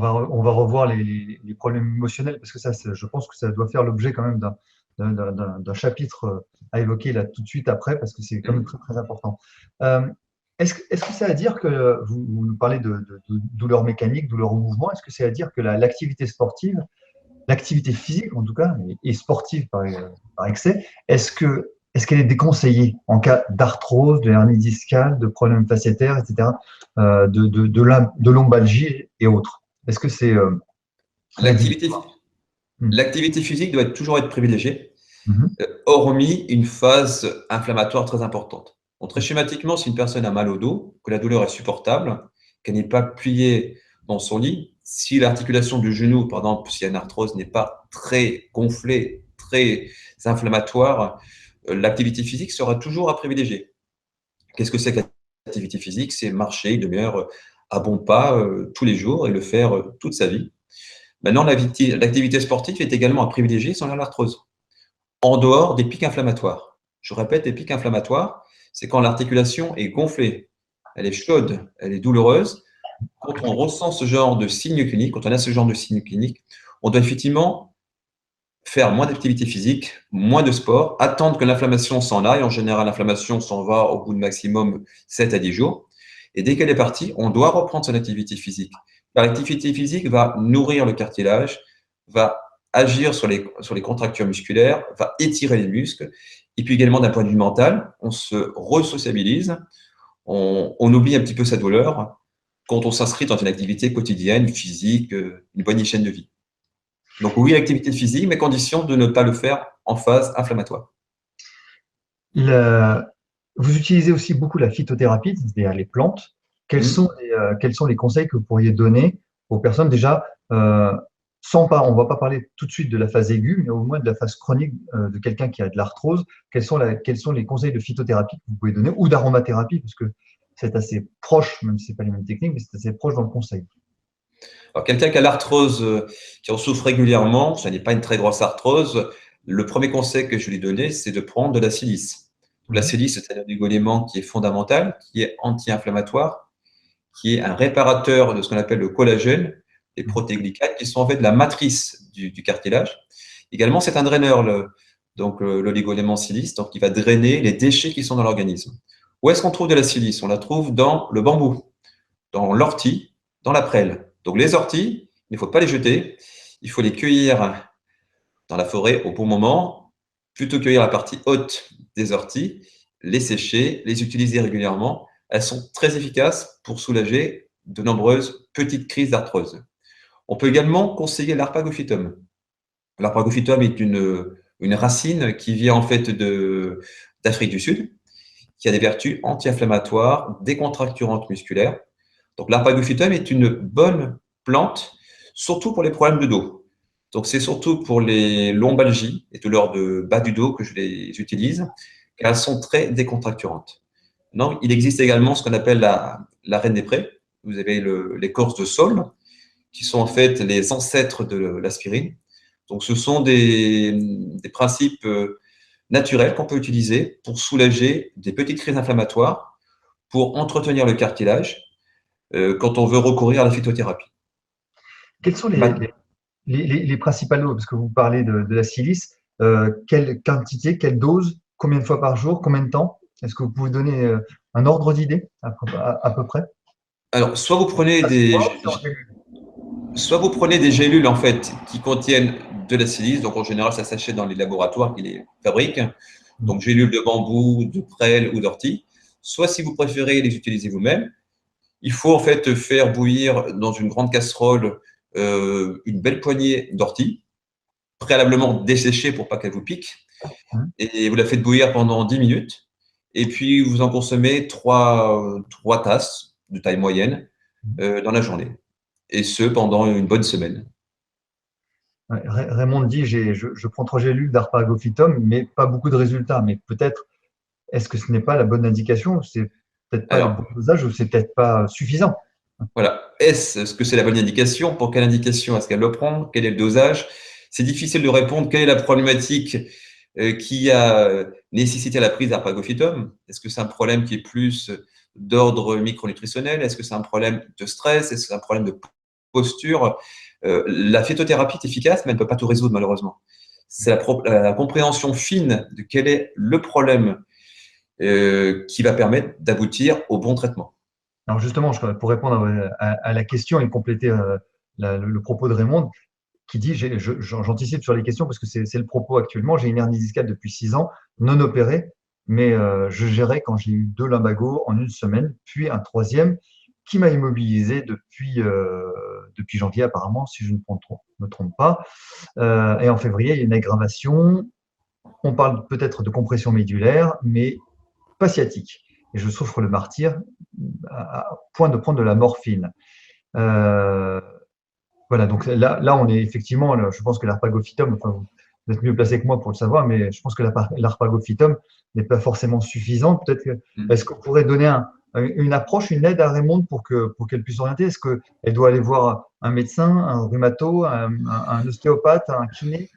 on va revoir les problèmes émotionnels parce que ça, je pense que ça doit faire l'objet quand même d'un chapitre à évoquer là tout de suite après parce que c'est quand même Mm. très, très important. Euh, est-ce que c'est à dire que vous nous parlez de douleur mécanique, douleur au mouvement, est-ce que c'est à dire que l'activité sportive, l'activité physique en tout cas, et sportive par excès, est-ce qu'elle est déconseillée en cas d'arthrose, de hernie discale, de problèmes fasciaires, etc., de lombalgie et autres? Est-ce que c'est L'activité, rédhibitoire? Hmm. l'activité physique doit toujours être privilégiée, Mhm. hormis une phase inflammatoire très importante. Donc, très schématiquement, si une personne a mal au dos, que la douleur est supportable, qu'elle n'est pas pliée dans son lit, si l'articulation du genou, par exemple, s'il y a une arthrose, n'est pas très gonflée, très inflammatoire, l'activité physique sera toujours à privilégier. Qu'est-ce que c'est que l'activité physique? C'est marcher une demi-heure à bons pas tous les jours et le faire toute sa vie. Maintenant, l'activité sportive est également à privilégier sans l'arthrose, en dehors des pics inflammatoires. Je répète, les pics inflammatoires, c'est quand l'articulation est gonflée, elle est chaude, elle est douloureuse. Quand on ressent ce genre de signes cliniques, quand on a ce genre de signes cliniques, on doit effectivement faire moins d'activité physique, moins de sport, attendre que l'inflammation s'en aille. En général, l'inflammation s'en va au bout de maximum 7 à 10 jours. Et dès qu'elle est partie, on doit reprendre son activité physique. L'activité physique va nourrir le cartilage, va agir sur les contractures musculaires, va étirer les muscles. Et puis également d'un point de vue mental, on se resociabilise, on oublie un petit peu sa douleur quand on s'inscrit dans une activité quotidienne, physique, une bonne hygiène de vie. Donc oui, activité physique, mais condition de ne pas le faire en phase inflammatoire. Le- Vous utilisez aussi beaucoup la phytothérapie, c'est-à-dire les plantes. Hmm. Quels sont les conseils que vous pourriez donner aux personnes déjà, on ne va pas parler tout de suite de la phase aiguë, mais au moins de la phase chronique de quelqu'un qui a de l'arthrose. Quels sont les conseils de phytothérapie que vous pouvez donner ou d'aromathérapie, parce que c'est assez proche, même si ce n'est pas les mêmes techniques, mais c'est assez proche dans le conseil. Alors, quelqu'un qui a l'arthrose, qui en souffre régulièrement, ce n'est pas une très grosse arthrose, le premier conseil que je lui donner, c'est de prendre de la silice. La Mhm. silice, c'est un oligoélément qui est fondamental, qui est anti-inflammatoire, qui est un réparateur de ce qu'on appelle le collagène, les Mhm. protéoglycanes, qui sont en fait la matrice du cartilage. Également, c'est un draineur, donc l'oligoélément silice, donc il va drainer les déchets qui sont dans l'organisme. Où est-ce qu'on trouve de la silice? On la trouve dans le bambou, dans l'ortie, dans la prêle. Donc les orties, il ne faut pas les jeter, il faut les cueillir dans la forêt au bon moment, plutôt cueillir la partie haute des orties, les sécher, les utiliser régulièrement. Elles sont très efficaces pour soulager de nombreuses petites crises d'arthrose. On peut également conseiller l'arpagophytum. L'arpagophytum est une racine qui vient en fait d'Afrique du Sud, qui a des vertus anti-inflammatoires, décontracturantes musculaires. Donc l'arpagophytum est une bonne plante, surtout pour les problèmes de dos. Donc c'est surtout pour les lombalgies et douleurs de bas du dos que je les utilise, car elles sont très décontracturantes. Non, il existe également ce qu'on appelle la reine des prés. Vous avez l'écorce de saule, qui sont en fait les ancêtres de l'aspirine. Donc ce sont des principes naturels qu'on peut utiliser pour soulager des petites crises inflammatoires, pour entretenir le cartilage quand on veut recourir à la phytothérapie. Quels sont Ma- les principales doses? Parce que vous parlez de la silice. Quelle quantité, quelle dose, combien de fois par jour, combien de temps? Est-ce que vous pouvez donner un ordre d'idée à peu près? Alors, Ça se boit ou c'est en gélule? soit vous prenez des gélules en fait qui contiennent de la silice, donc en général ça s'achète dans les laboratoires qui les fabriquent, donc Mhm. gélules de bambou, de prêle ou d'ortie. Soit si vous préférez les utiliser vous-même, il faut en fait faire bouillir dans une grande casserole une belle poignée d'ortie, préalablement desséchée pour pas qu'elle vous pique, Mhm. et vous la faites bouillir pendant 10 minutes, et puis vous en consommez trois tasses de taille moyenne dans la journée, et ce pendant une bonne semaine. Ouais, Raymond dit, je prends 3 gélules d'arpagophytum, mais pas beaucoup de résultats. Mais peut-être, est-ce que ce n'est pas la bonne indication? C'est peut-être pas le bon Alors, dosage ou c'est peut-être pas suffisant. voilà. Est-ce que c'est la bonne indication? Pour quelle indication est-ce qu'elle le prend? Quel est le dosage? C'est difficile de répondre. Quelle est la problématique qui a nécessité la prise d'arpagophytum? Est-ce que c'est un problème qui est plus d'ordre micronutritionnel? Est-ce que c'est un problème de stress? Est-ce que c'est un problème de posture. La phytothérapie est efficace, mais elle ne peut pas tout résoudre, malheureusement. C'est la compréhension fine de quel est le problème qui va permettre d'aboutir au bon traitement. Alors justement, pour répondre à la question et compléter le propos de Raymond, qui dit, j'anticipe sur les questions parce que c'est le propos actuellement, j'ai une hernie discale depuis 6 ans, non opérée, mais je gérais quand j'ai eu 2 lumbagos en une semaine, puis un troisième qui m'a immobilisé depuis janvier apparemment, si je ne me trompe pas. Et en février, il y a une aggravation. On parle peut-être de compression médulaire, mais pas sciatique. Et je souffre le martyre à point de prendre de la morphine. Euh, voilà, donc là, on est effectivement, je pense que l'arpagophytum, enfin, vous êtes mieux placé que moi pour le savoir, mais je pense que l'arpagophytum n'est pas forcément suffisant. Peut-être est-ce qu'on pourrait donner une approche, une aide à Raymond pour qu'elle puisse orienter? Est-ce qu'elle doit aller voir un médecin, un rhumato, un ostéopathe, un kiné?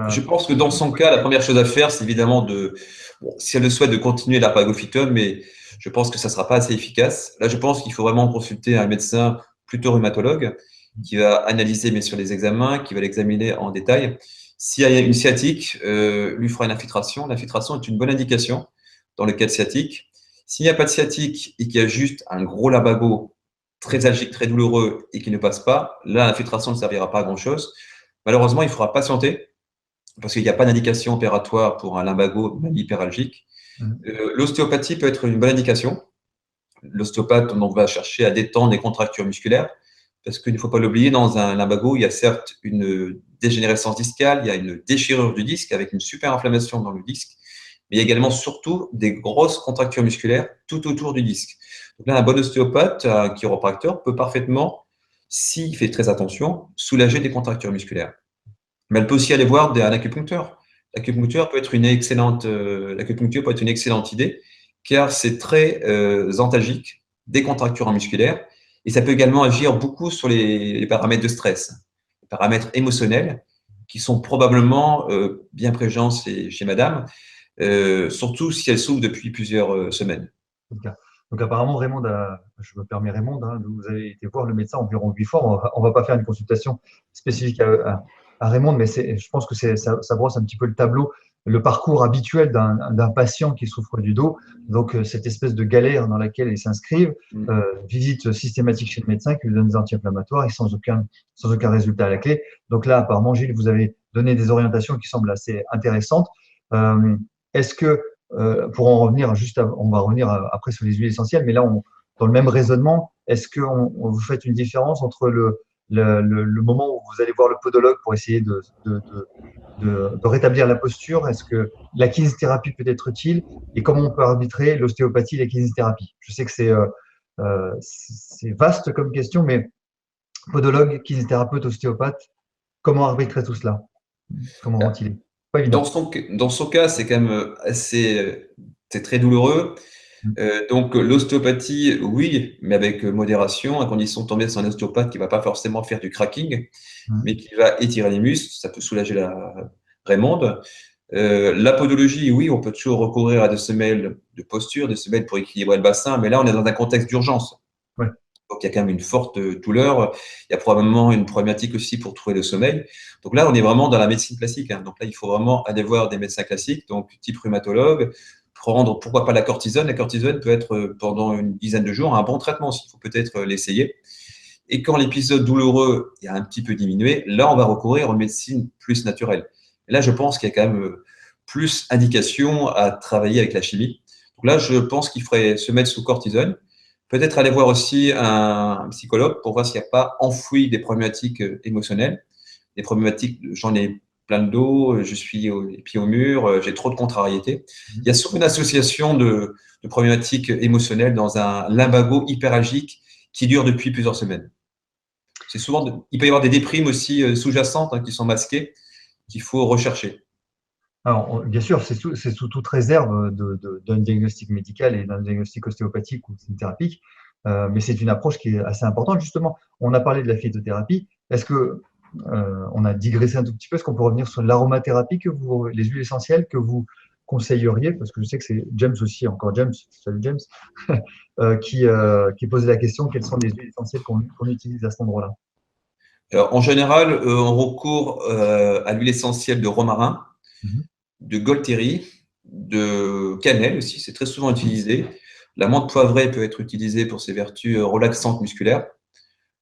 Je pense que dans son cas, la première chose à faire, c'est évidemment si elle le souhaite, de continuer l'arpagophytum, mais je pense que ça ne sera pas assez efficace. Là, je pense qu'il faut vraiment consulter un médecin plutôt rhumatologue qui va analyser bien sûr les examens, qui va l'examiner en détail. S'il y a une sciatique, lui fera une infiltration. L'infiltration est une bonne indication dans le cas de sciatique. S'il n'y a pas de sciatique et qu'il y a juste un gros lumbago très algique, très douloureux et qui ne passe pas, là, l'infiltration ne servira pas à grand-chose. Malheureusement, il faudra patienter parce qu'il n'y a pas d'indication opératoire pour un lumbago même hyperalgique. L'ostéopathie peut être une bonne indication. L'ostéopathe va chercher à détendre les contractures musculaires parce qu'il ne faut pas l'oublier, dans un lumbago, il y a certes une dégénérescence discale, il y a une déchirure du disque avec une super inflammation dans le disque, mais il y a également surtout des grosses contractures musculaires tout autour du disque. Donc là, un bon ostéopathe, un chiropracteur, peut parfaitement, s'il fait très attention, soulager des contractures musculaires. Mais elle peut aussi aller voir un acupuncteur. L'acupuncture peut être une excellente idée car c'est très antalgique, des contractures musculaires, et ça peut également agir beaucoup sur les paramètres de stress, les paramètres émotionnels qui sont probablement bien présents chez madame, surtout si elle souffre depuis plusieurs semaines. Donc apparemment, je me permets Raymond, hein, vous avez été voir le médecin environ 8 fois. On va pas faire une consultation spécifique à Raymond, mais je pense que ça brosse un petit peu le tableau, le parcours habituel d'un patient qui souffre du dos. Donc cette espèce de galère dans laquelle ils s'inscrivent, visite systématique chez le médecin qui lui donne des anti-inflammatoires et sans aucun résultat à la clé. Donc là, apparemment, Gilles, vous avez donné des orientations qui semblent assez intéressantes. Est-ce que pour en revenir on va revenir après sur les huiles essentielles, mais là, dans le même raisonnement, est-ce que vous faites une différence entre le moment où vous allez voir le podologue pour essayer de rétablir la posture? Est-ce que la kinésithérapie peut être utile? Et comment on peut arbitrer l'ostéopathie et la kinésithérapie? Je sais que c'est vaste comme question, mais podologue, kinésithérapeute, ostéopathe, comment arbitrer tout cela? Comment ventiler? Pas évident. Dans son cas, c'est quand même c'est très douloureux. Donc l'ostéopathie, oui, mais avec modération, à condition de tomber sur un ostéopathe qui ne va pas forcément faire du cracking, mais qui va étirer les muscles. Ça peut soulager la Raymonde. La podologie, oui, on peut toujours recourir à des semelles de posture, des semelles pour équilibrer le bassin, mais là, on est dans un contexte d'urgence. Ouais. Donc, il y a quand même une forte douleur. Il y a probablement une problématique aussi pour trouver le sommeil. Donc là, on est vraiment dans la médecine classique, hein. Donc là, il faut vraiment aller voir des médecins classiques, donc type rhumatologue, prendre, pourquoi pas, la cortisone. La cortisone peut être, pendant une dizaine de jours, un bon traitement aussi. Il faut peut-être l'essayer. Et quand l'épisode douloureux est un petit peu diminué, là, on va recourir aux médecines plus naturelles. Et là, je pense qu'il y a quand même plus indication à travailler avec la chimie. Donc là, je pense qu'il faudrait se mettre sous cortisone. Peut-être aller voir aussi un psychologue pour voir s'il n'y a pas enfoui des problématiques émotionnelles. Des problématiques, j'en ai plein le dos, je suis les pieds au mur, j'ai trop de contrariétés. Il y a souvent une association de problématiques émotionnelles dans un lumbago hyperalgique qui dure depuis plusieurs semaines. Il peut y avoir des déprimes aussi sous-jacentes, hein, qui sont masquées, qu'il faut rechercher. Alors, bien sûr, c'est sous toute réserve d'un diagnostic médical et d'un diagnostic ostéopathique ou thérapique, mais c'est une approche qui est assez importante. Justement, on a parlé de la phytothérapie. Est-ce que, on a digressé un tout petit peu, est-ce qu'on peut revenir sur l'aromathérapie, les huiles essentielles que vous conseilleriez? Parce que je sais que c'est James aussi, encore James, salut James, qui posait la question, quelles sont les huiles essentielles qu'on utilise à cet endroit-là? Alors, en général, on recourt à l'huile essentielle de romarin, Mhm. de Golteri, de cannelle aussi, c'est très souvent utilisé. La menthe poivrée peut être utilisée pour ses vertus relaxantes musculaires.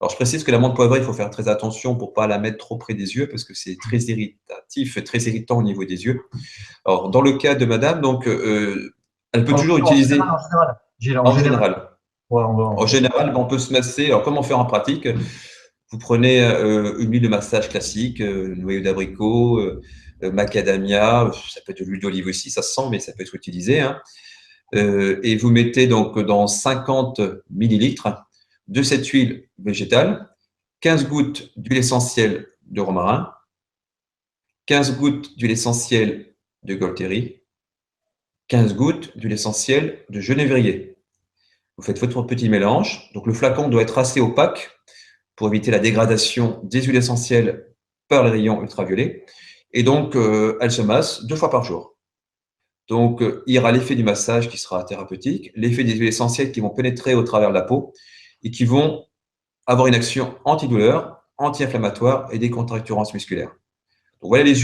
Alors, je précise que la menthe poivrée, il faut faire très attention pour ne pas la mettre trop près des yeux parce que c'est très irritatif, très irritant au niveau des yeux. Alors, dans le cas de madame, donc, elle peut toujours En général, utiliser en général. En en général. général. Ouais, En général, on peut se masser. Alors, comment faire en pratique? Vous prenez une huile de massage classique, noyau d'abricot, macadamia, ça peut être de l'huile d'olive aussi, ça se sent, mais ça peut être utilisé, hein. Et vous mettez donc dans 50 millilitres de cette huile végétale, 15 gouttes d'huile essentielle de romarin, 15 gouttes d'huile essentielle de Golteri, 15 gouttes d'huile essentielle de genévrier. Vous faites votre petit mélange. Donc le flacon doit être assez opaque pour éviter la dégradation des huiles essentielles par les rayons ultraviolets. Et donc, elle se masse 2 fois par jour. Donc, il y aura l'effet du massage qui sera thérapeutique, l'effet des huiles essentielles qui vont pénétrer au travers de la peau et qui vont avoir une action antidouleur, anti-inflammatoire et décontracturante musculaire. Donc, voilà les huiles